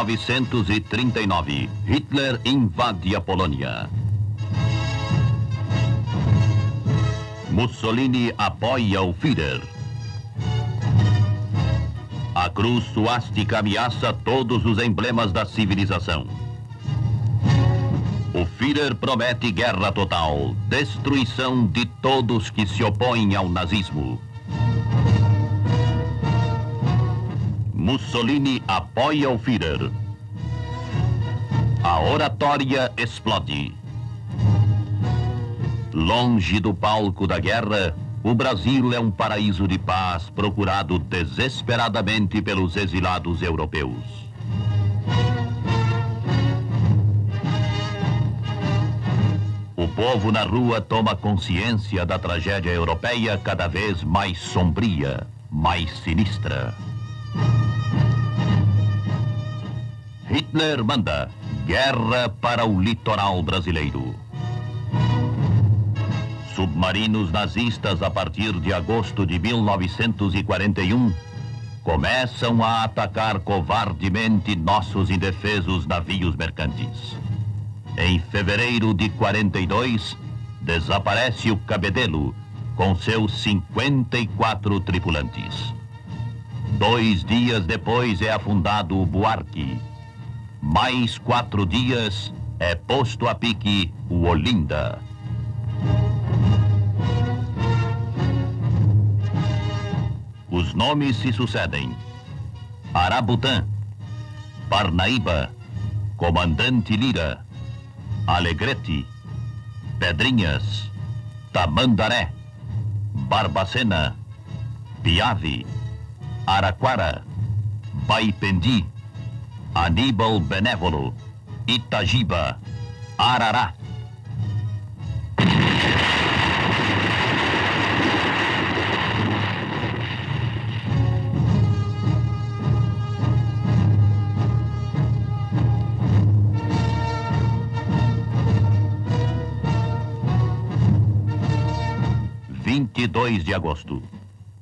1939, Hitler invade a Polônia. Mussolini apoia o Führer. A cruz suástica ameaça todos os emblemas da civilização. O Führer promete guerra total, destruição de todos que se opõem ao nazismo. Mussolini apoia o Führer. A oratória explode. Longe do palco da guerra, o Brasil é um paraíso de paz procurado desesperadamente pelos exilados europeus. O povo na rua toma consciência da tragédia europeia cada vez mais sombria, mais sinistra. Hitler manda guerra para o litoral brasileiro. Submarinos nazistas, a partir de agosto de 1941, começam a atacar covardemente nossos indefesos navios mercantes. Em fevereiro de 42, desaparece o Cabedelo com seus 54 tripulantes. 2 dias depois é afundado o Buarque. Mais 4 dias é posto a pique o Olinda. Os nomes se sucedem: Arabutã, Parnaíba, Comandante Lira, Alegrete, Pedrinhas, Tamandaré, Barbacena, Piave, Araquara, Baipendi, Aníbal Benévolo, Itagiba, Arará. De agosto.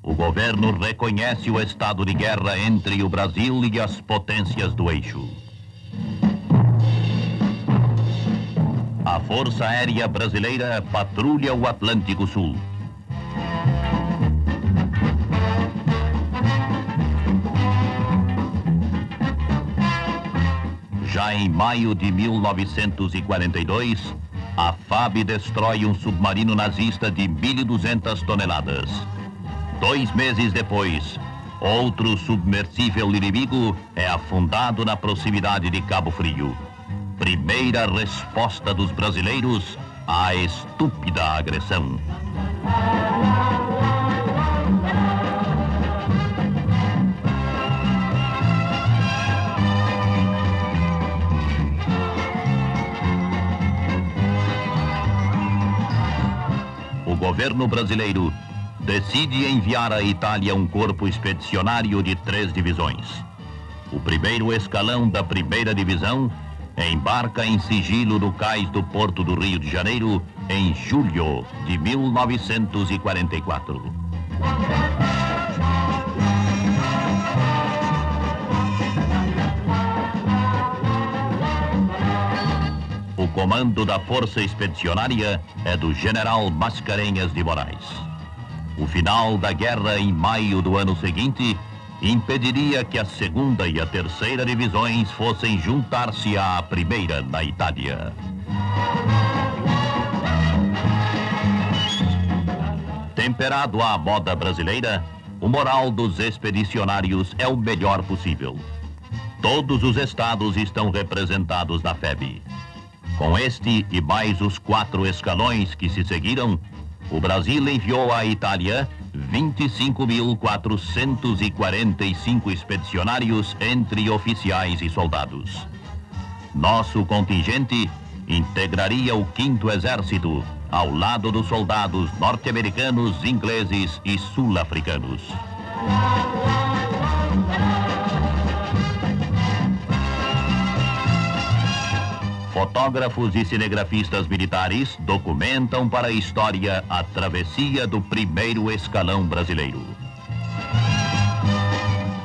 O governo reconhece o estado de guerra entre o Brasil e as potências do eixo. A Força Aérea Brasileira patrulha o Atlântico Sul. Já em maio de 1942, a FAB destrói um submarino nazista de 1.200 toneladas. 2 meses depois, outro submersível inimigo é afundado na proximidade de Cabo Frio. Primeira resposta dos brasileiros à estúpida agressão. O governo brasileiro decide enviar à Itália um corpo expedicionário de 3 divisões. O primeiro escalão da primeira divisão embarca em sigilo no cais do Porto do Rio de Janeiro em julho de 1944. O comando da Força Expedicionária é do general Mascarenhas de Moraes. O final da guerra em maio do ano seguinte impediria que a 2ª e a 3ª divisões fossem juntar-se à primeira na Itália. Temperado à moda brasileira, o moral dos expedicionários é o melhor possível. Todos os estados estão representados na FEB. Com este e mais os 4 escalões que se seguiram, o Brasil enviou à Itália 25.445 expedicionários entre oficiais e soldados. Nosso contingente integraria o 5º Exército, ao lado dos soldados norte-americanos, ingleses e sul-africanos. Fotógrafos e cinegrafistas militares documentam para a história a travessia do primeiro escalão brasileiro.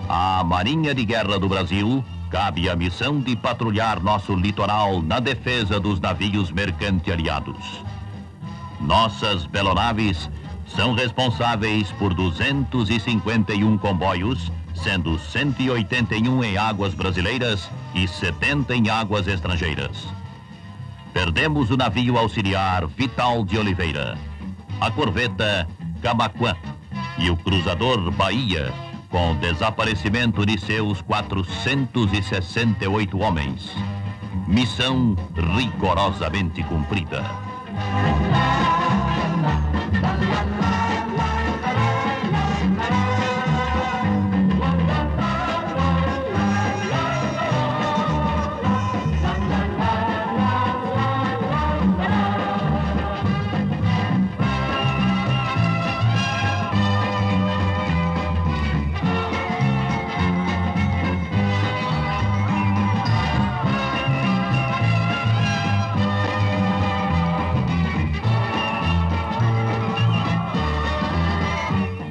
A Marinha de Guerra do Brasil cabe a missão de patrulhar nosso litoral na defesa dos navios mercante aliados. Nossas belonaves são responsáveis por 251 comboios, sendo 181 em águas brasileiras e 70 em águas estrangeiras. Perdemos o navio auxiliar Vital de Oliveira, a corveta Camaquã e o cruzador Bahia, com o desaparecimento de seus 468 homens. Missão rigorosamente cumprida.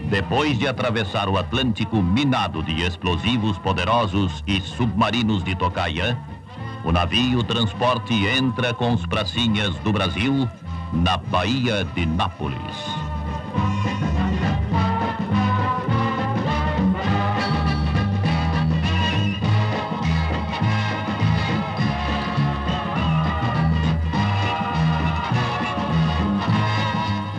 Depois de atravessar o Atlântico minado de explosivos poderosos e submarinos de tocaia, o navio transporte entra com os pracinhas do Brasil na Baía de Nápoles.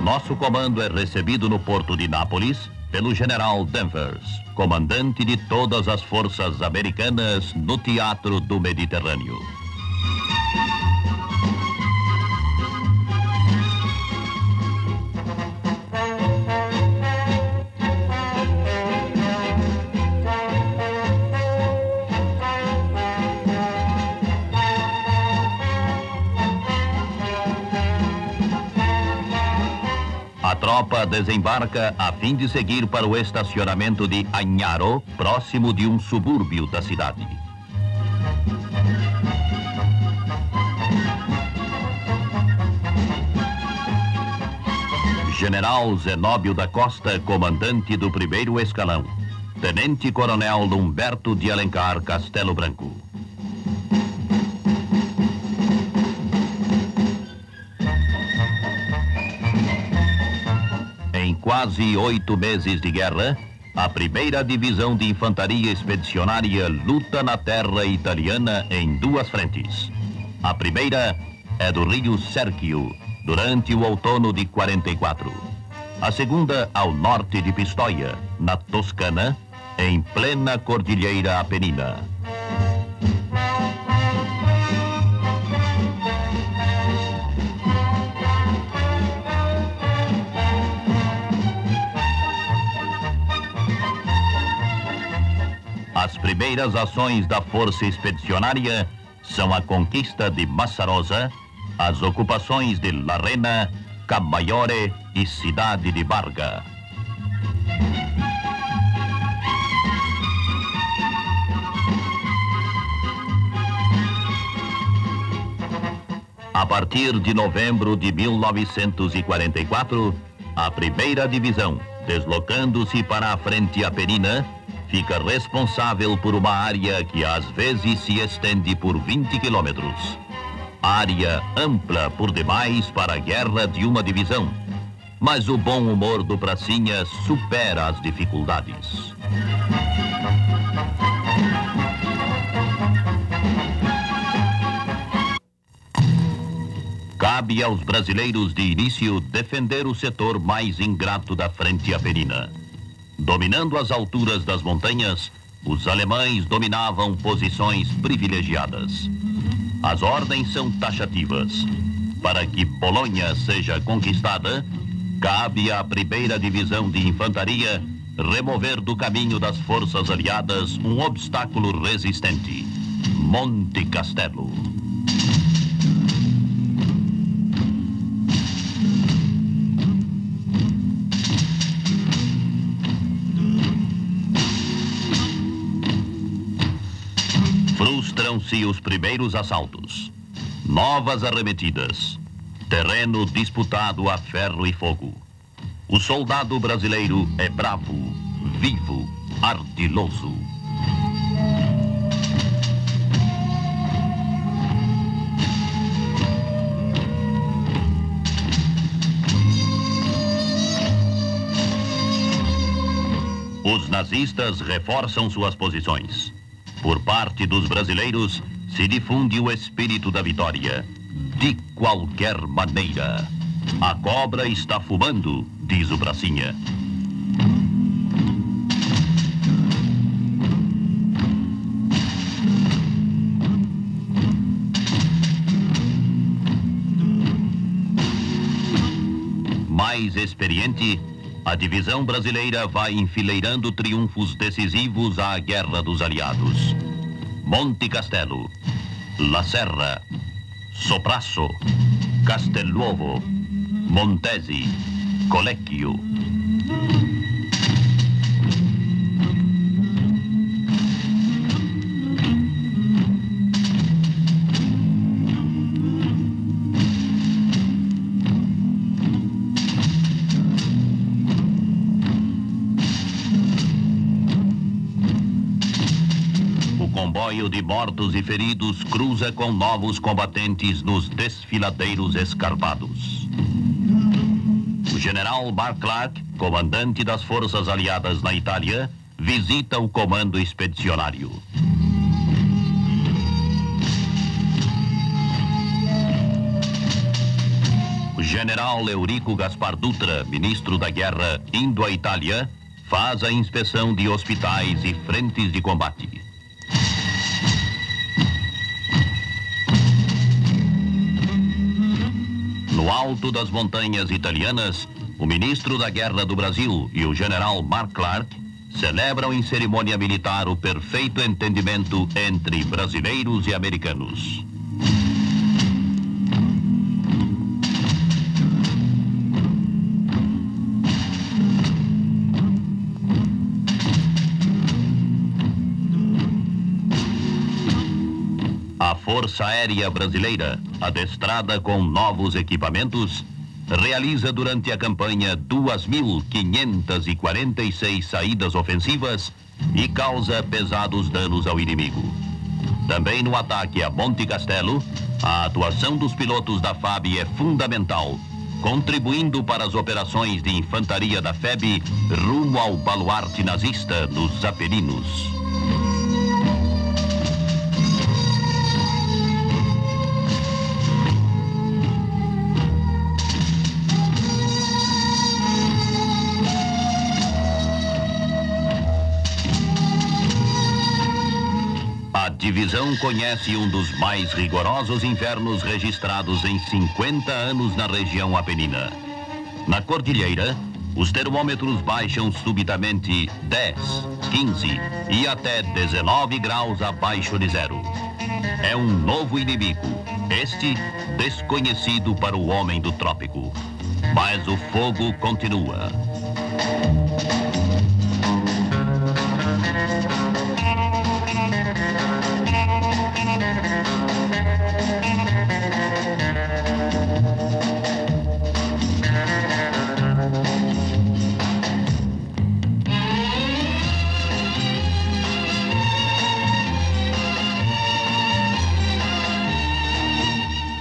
Nosso comando é recebido no porto de Nápoles pelo general Danvers, comandante de todas as forças americanas no teatro do Mediterrâneo. A tropa desembarca a fim de seguir para o estacionamento de Añaro, próximo de um subúrbio da cidade. General Zenóbio da Costa, comandante do 1º Escalão. Tenente Coronel Humberto de Alencar Castelo Branco. Em quase 8 meses de guerra, a 1ª Divisão de Infantaria Expedicionária luta na terra italiana em 2 frentes. A primeira é do rio Serchio, durante o outono de 44. A segunda ao norte de Pistoia, na Toscana, em plena Cordilheira Apenina. As primeiras ações da Força Expedicionária são a conquista de Massarosa, as ocupações de Larena, Camaiore e Cidade de Barga. A partir de novembro de 1944, a 1ª Divisão, deslocando-se para a frente apenina, fica responsável por uma área que às vezes se estende por 20 quilômetros. Área ampla por demais para a guerra de uma divisão, mas o bom humor do pracinha supera as dificuldades. Cabe aos brasileiros de início defender o setor mais ingrato da frente apenina. Dominando as alturas das montanhas, os alemães dominavam posições privilegiadas. As ordens são taxativas. Para que Polônia seja conquistada, cabe à 1ª Divisão de Infantaria remover do caminho das forças aliadas um obstáculo resistente: Monte Castelo. Frustram-se os primeiros assaltos. Novas arremetidas. Terreno disputado a ferro e fogo. O soldado brasileiro é bravo, vivo, ardiloso. nazistas reforçam suas posições. Por parte dos brasileiros, se difunde o espírito da vitória. De qualquer maneira. A cobra está fumando, diz o Pracinha. Mais experiente, a divisão brasileira vai enfileirando triunfos decisivos à Guerra dos Aliados. Monte Castelo, La Serra, Soprasso, Castelnuovo, Montesi, Colecchio. O comboio de mortos e feridos cruza com novos combatentes nos desfiladeiros escarpados. O general Mark Clark, comandante das forças aliadas na Itália, visita o comando expedicionário. O general Eurico Gaspar Dutra, ministro da Guerra, indo à Itália, faz a inspeção de hospitais e frentes de combate. No alto das montanhas italianas, o ministro da Guerra do Brasil e o general Mark Clark celebram em cerimônia militar o perfeito entendimento entre brasileiros e americanos. A Força Aérea Brasileira, adestrada com novos equipamentos, realiza durante a campanha 2.546 saídas ofensivas e causa pesados danos ao inimigo. Também no ataque a Monte Castelo, a atuação dos pilotos da FAB é fundamental, contribuindo para as operações de infantaria da FEB rumo ao baluarte nazista nos Apeninos. A divisão conhece um dos mais rigorosos invernos registrados em 50 anos na região apenina. Na cordilheira, os termômetros baixam subitamente 10, 15 e até 19 graus abaixo de zero. É um novo inimigo, este desconhecido para o homem do trópico. Mas o fogo continua.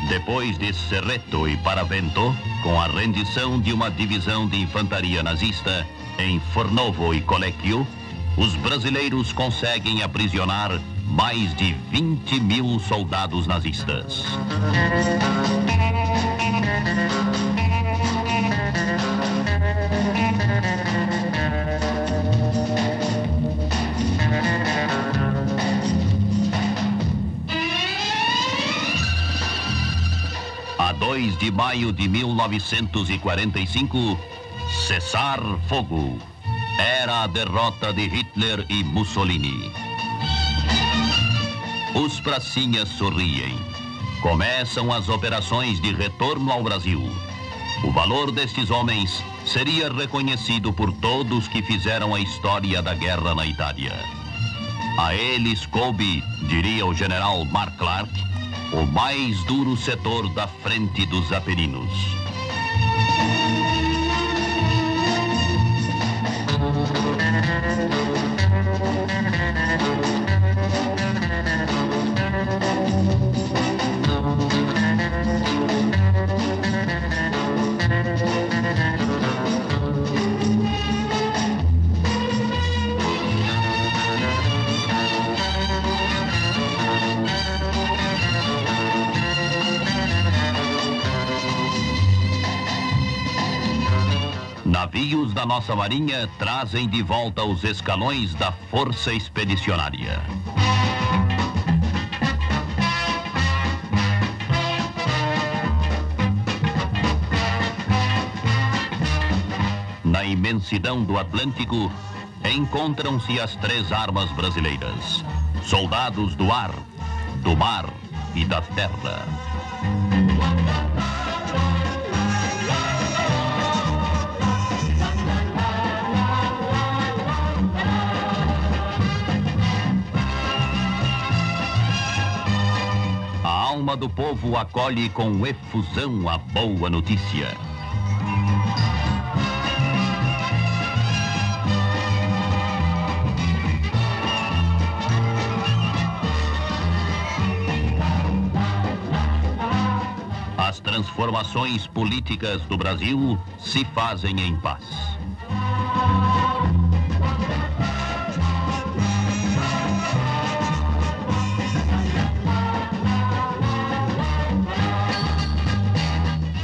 Depois de Cerreto e Paravento, com a rendição de uma divisão de infantaria nazista em Fornovo e Colecchio, os brasileiros conseguem aprisionar mais de 20.000 soldados nazistas. A 2 de maio de 1945, cessar fogo. Era a derrota de Hitler e Mussolini. Os pracinhas sorriem. Começam as operações de retorno ao Brasil. O valor destes homens seria reconhecido por todos que fizeram a história da guerra na Itália. A eles coube, diria o general Mark Clark, o mais duro setor da frente dos Apeninos. Navios da nossa marinha trazem de volta os escalões da Força Expedicionária. Na imensidão do Atlântico, encontram-se as três armas brasileiras: soldados do ar, do mar e da terra. A alma do povo acolhe com efusão a boa notícia. As transformações políticas do Brasil se fazem em paz.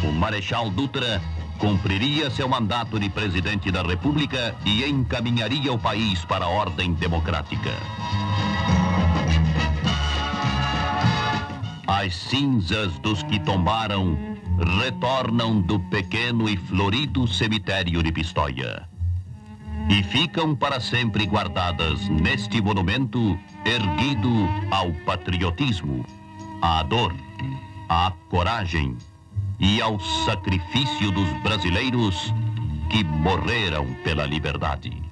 O Marechal Dutra cumpriria seu mandato de presidente da República e encaminharia o país para a ordem democrática. As cinzas dos que tombaram retornam do pequeno e florido cemitério de Pistoia e ficam para sempre guardadas neste monumento erguido ao patriotismo, à dor, à coragem e ao sacrifício dos brasileiros que morreram pela liberdade.